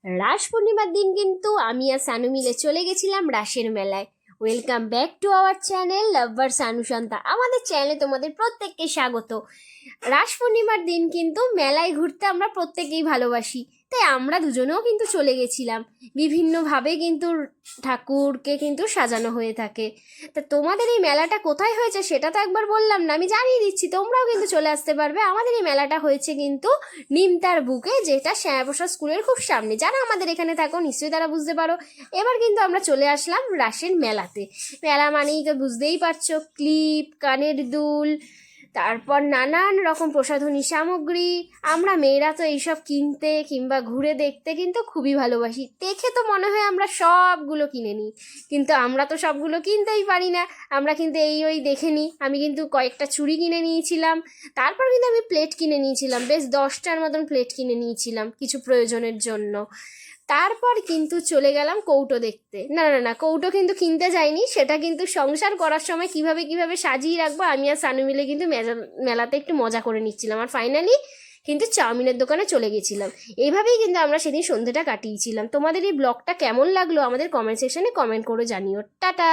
রাস পূর্ণিমার দিন কিন্তু আমি আর সানু মিলে চলে গেছিলাম রাসের মেলায়। Welcome back to our channel lover সানুশান্তা। আমাদের চ্যানেলে তোমাদের প্রত্যেককে স্বাগত। রাস পূর্ণিমার দিন কিন্তু মেলায় ঘুরতে আমরা প্রত্যেকেই ভালোবাসি, তাই আমরা দুজনেও কিন্তু চলে গেছিলাম। বিভিন্নভাবে কিন্তু ঠাকুরকে কিন্তু সাজানো হয়ে থাকে। তা তোমাদের এই মেলাটা কোথায় হয়েছে সেটা তো একবার বললাম না, আমি জানিয়ে দিচ্ছি, তোমরাও কিন্তু চলে আসতে পারবে। আমাদের এই মেলাটা হয়েছে কিন্তু নিমতার বুকে, যেটা শ্যামাপ্রসাদ স্কুলের খুব সামনে। যারা আমাদের এখানে থাকো নিশ্চয়ই তারা বুঝতে পারো। এবার কিন্তু আমরা চলে আসলাম রাসের মেলাতে। মেলা মানেই তো বুঝতেই পারছো, ক্লিপ, কানের দুল, তারপর নানান রকম প্রসাধনী সামগ্রী। আমরা মেয়েরা তো এইসব কিনতে কিংবা ঘুরে দেখতে কিন্তু খুবই ভালোবাসি। দেখে তো মনে হয় আমরা সবগুলো কিনে নিই, কিন্তু আমরা তো সবগুলো কিনতেই পারি না। আমরা কিন্তু ওই দেখে নিই। আমি কিন্তু কয়েকটা চুড়ি কিনে নিয়েছিলাম, তারপর কিন্তু আমি প্লেট কিনে নিয়েছিলাম, বেশ 10টার মতন প্লেট কিনে নিয়েছিলাম কিছু প্রয়োজনের জন্য। তারপর কিন্তু চলে গেলাম কৌটো দেখতে। না না না, কৌটো কিন্তু কিনতে যাইনি, সেটা কিন্তু সংসার করার সময় কিভাবে কিভাবে সাজিয়ে রাখবো আমি আর সানু মিলে কিন্তু মেলাতে একটু মজা করে নিচ্ছিলাম। আর ফাইনালি কিন্তু চাউমিনের দোকানে চলে গেছিলাম। এইভাবেই কিন্তু আমরা সেদিন সন্ধ্যেটা কাটিয়েছিলাম। তোমাদের এই ব্লগটা কেমন লাগলো আমাদের কমেন্ট সেকশনে কমেন্ট করে জানিও। টাটা।